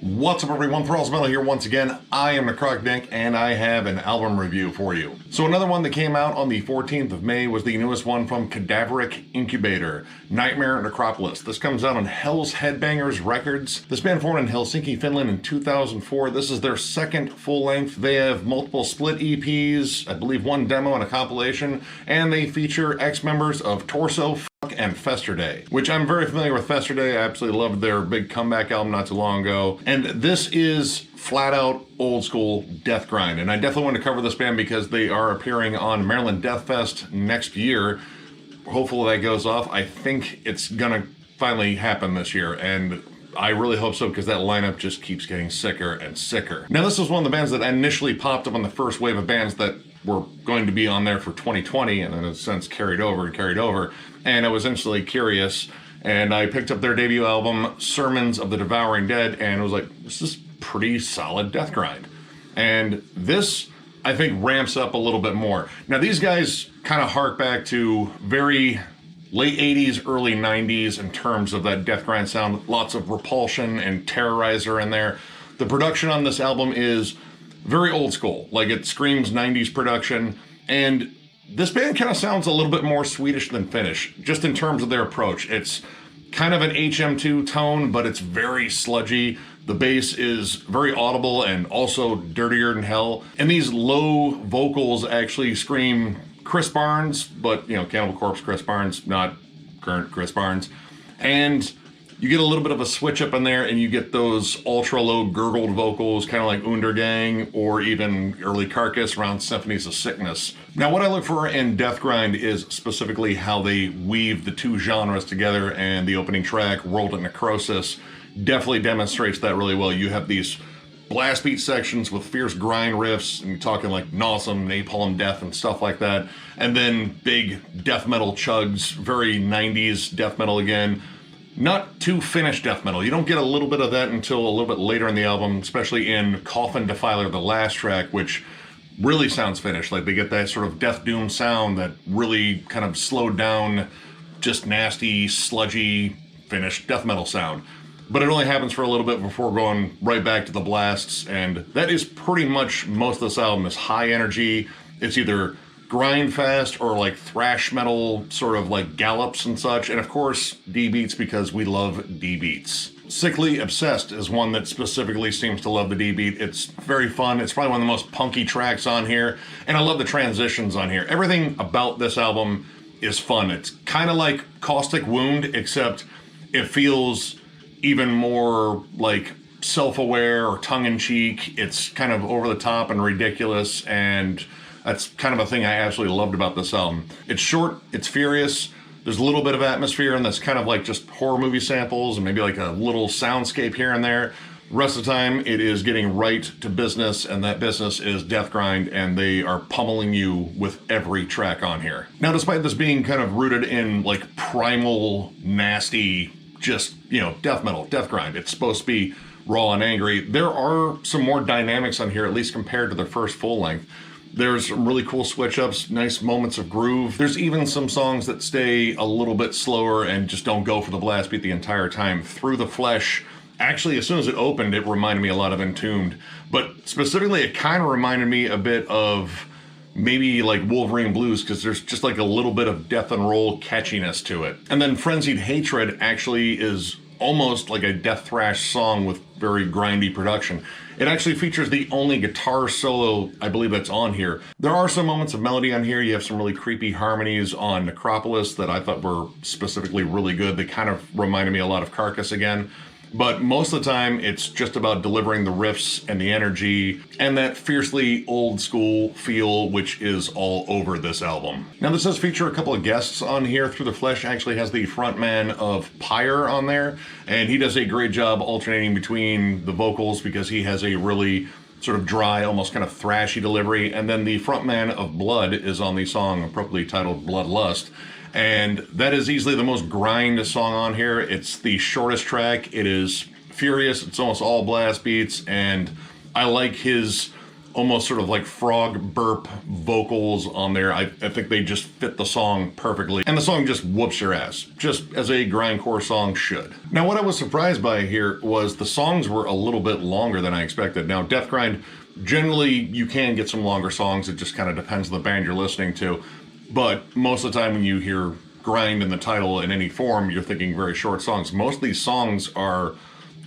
What's up everyone, Thralls here once again. I am Necrotic Nick and I have an album review for you. So another one that came out on the 14th of May was the newest one from Cadaveric Incubator, Nightmare Necropolis. This comes out on Hell's Headbangers Records. This band formed in Helsinki, Finland in 2004. This is their second full length. They have multiple split EPs, I believe one demo and a compilation, and they feature ex-members of Torso, and Festerday, which I'm very familiar with. Festerday, I absolutely loved their big comeback album not too long ago. And this is flat out old school death grind. And I definitely want to cover this band because they are appearing on Maryland Death Fest next year. Hopefully that goes off. I think it's gonna finally happen this year, and I really hope so because that lineup just keeps getting sicker and sicker. Now this was one of the bands that initially popped up on the first wave of bands that were going to be on there for 2020 and then in a sense carried over. And I was instantly curious and I picked up their debut album, Sermons of the Devouring Dead, and was like, this is pretty solid death grind. And this, I think, ramps up a little bit more. Now these guys kind of hark back to very late 80s, early 90s in terms of that death grind sound. Lots of Repulsion and Terrorizer in there. The production on this album is very old school, like it screams 90s production, and this band kind of sounds a little bit more Swedish than Finnish, just in terms of their approach. It's kind of an HM2 tone, but it's very sludgy. The bass is very audible and also dirtier than hell. And these low vocals actually scream Chris Barnes, but you know, Cannibal Corpse Chris Barnes, not current Chris Barnes. And you get a little bit of a switch up in there and you get those ultra low gurgled vocals, kind of like Undergang or even early Carcass around Symphonies of Sickness. Now what I look for in death grind is specifically how they weave the two genres together, and the opening track, World of Necrosis, definitely demonstrates that really well. You have these blast beat sections with fierce grind riffs, and you're talking like Nawesome, Napalm Death and stuff like that. And then big death metal chugs, very 90s death metal again. Not too Finnish death metal. You don't get a little bit of that until a little bit later in the album, especially in Coffin Defiler, the last track, which really sounds Finnish. Like they get that sort of death doom sound that really kind of slowed down, just nasty, sludgy Finnish death metal sound. But it only happens for a little bit before going right back to the blasts, and that is pretty much most of this album is high energy. It's either grind fast or like thrash metal sort of like gallops and such, and of course D beats because we love D beats. Sickly Obsessed is one that specifically seems to love the D beat. It's very fun. It's probably one of the most punky tracks on here, and I love the transitions on here. Everything about this album is fun. It's kind of like Caustic Wound, except it feels even more like self-aware or tongue-in-cheek. It's kind of over the top and ridiculous, and that's kind of a thing I absolutely loved about this album. It's short, it's furious, there's a little bit of atmosphere, and that's kind of like just horror movie samples and maybe like a little soundscape here and there. The rest of the time, it is getting right to business, and that business is death grind, and they are pummeling you with every track on here. Now, despite this being kind of rooted in like primal, nasty, just, you know, death metal, death grind, it's supposed to be raw and angry, there are some more dynamics on here, at least compared to their first full length. There's some really cool switch-ups, nice moments of groove. There's even some songs that stay a little bit slower and just don't go for the blast beat the entire time. Through the Flesh, actually, as soon as it opened, it reminded me a lot of Entombed. But specifically, it kind of reminded me a bit of maybe like Wolverine Blues, because there's just like a little bit of death and roll catchiness to it. And then Frenzied Hatred actually is almost like a death thrash song with very grindy production. It actually features the only guitar solo I believe that's on here. There are some moments of melody on here. You have some really creepy harmonies on Necropolis that I thought were specifically really good. They kind of reminded me a lot of Carcass again. But most of the time, it's just about delivering the riffs and the energy and that fiercely old school feel, which is all over this album. Now, this does feature a couple of guests on here. Through the Flesh actually has the frontman of Pyre on there, and he does a great job alternating between the vocals because he has a really sort of dry, almost kind of thrashy delivery. And then the frontman of Blood is on the song appropriately titled Bloodlust. And that is easily the most grind song on here. It's the shortest track. It is furious. It's almost all blast beats. And I like his almost sort of like frog burp vocals on there. I think they just fit the song perfectly. And the song just whoops your ass, just as a grindcore song should. Now, what I was surprised by here was the songs were a little bit longer than I expected. Now, deathgrind, generally you can get some longer songs. It just kind of depends on the band you're listening to. But most of the time when you hear grind in the title in any form, you're thinking very short songs. Most of these songs are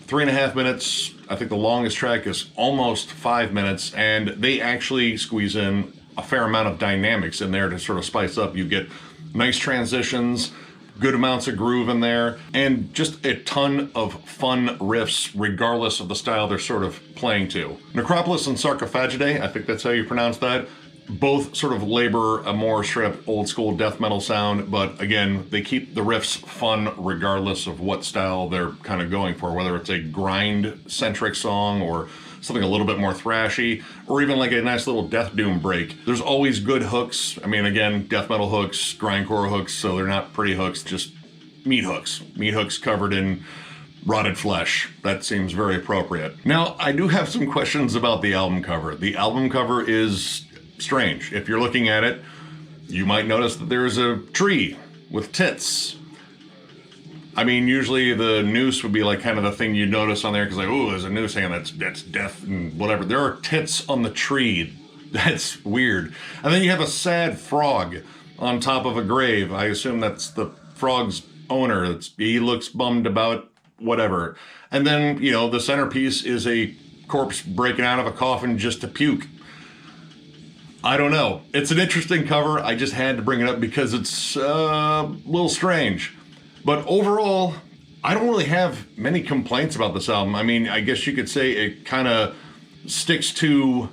3.5 minutes. I think the longest track is almost 5 minutes, and they actually squeeze in a fair amount of dynamics in there to sort of spice up. You get nice transitions, good amounts of groove in there, and just a ton of fun riffs regardless of the style they're sort of playing to. Necropolis and Sarcophagidae, I think that's how you pronounce that, both sort of labor a more straight up old school death metal sound, but again, they keep the riffs fun regardless of what style they're kind of going for, whether it's a grind-centric song or something a little bit more thrashy, or even like a nice little death doom break. There's always good hooks. I mean, again, death metal hooks, grindcore hooks, so they're not pretty hooks, just meat hooks. Meat hooks covered in rotted flesh. That seems very appropriate. Now, I do have some questions about the album cover. The album cover is strange. If you're looking at it, you might notice that there's a tree with tits. I mean, usually the noose would be like kind of the thing you'd notice on there, because like, oh, there's a noose hanging, that's death and whatever. There are tits on the tree. That's weird. And then you have a sad frog on top of a grave. I assume that's the frog's owner. He looks bummed about whatever. And then, you know, the centerpiece is a corpse breaking out of a coffin just to puke. I don't know. It's an interesting cover. I just had to bring it up because it's a little strange. But overall, I don't really have many complaints about this album. I mean, I guess you could say it kind of sticks to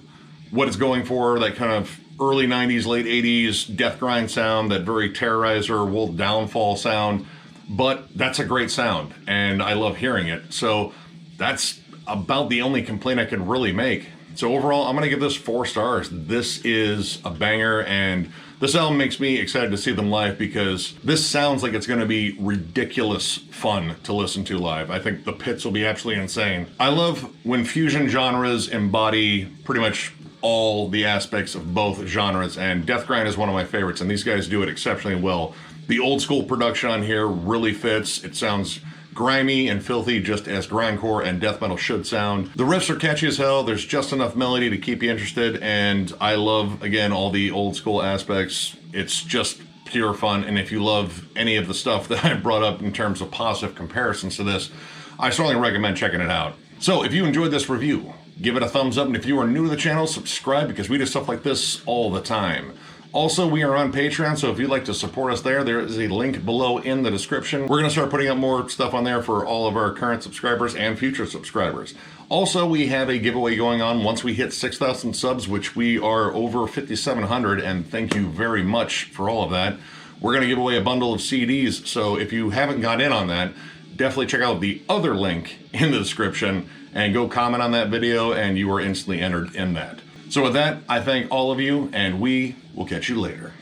what it's going for, that kind of early 90s, late 80s death grind sound, that very Terrorizer, Wolf Downfall sound. But that's a great sound, and I love hearing it. So that's about the only complaint I can really make. So overall, I'm going to give this 4 stars. This is a banger, and this album makes me excited to see them live because this sounds like it's going to be ridiculous fun to listen to live. I think the pits will be absolutely insane. I love when fusion genres embody pretty much all the aspects of both genres, and deathgrind is one of my favorites, and these guys do it exceptionally well. The old school production on here really fits. It sounds grimy and filthy, just as grindcore and death metal should sound. The riffs are catchy as hell. There's just enough melody to keep you interested, and I love, again, all the old school aspects. It's just pure fun, and if you love any of the stuff that I brought up in terms of positive comparisons to this, I strongly recommend checking it out. So if you enjoyed this review, give it a thumbs up, and if you are new to the channel, subscribe, because we do stuff like this all the time. Also, we are on Patreon, so if you'd like to support us there is a link below in the description. We're going to start putting up more stuff on there for all of our current subscribers and future subscribers. Also, we have a giveaway going on once we hit 6,000 subs, which we are over 5,700, and thank you very much for all of that. We're going to give away a bundle of CDs, so if you haven't got in on that, definitely check out the other link in the description and go comment on that video, and you are instantly entered in that. So with that, I thank all of you, and we will catch you later.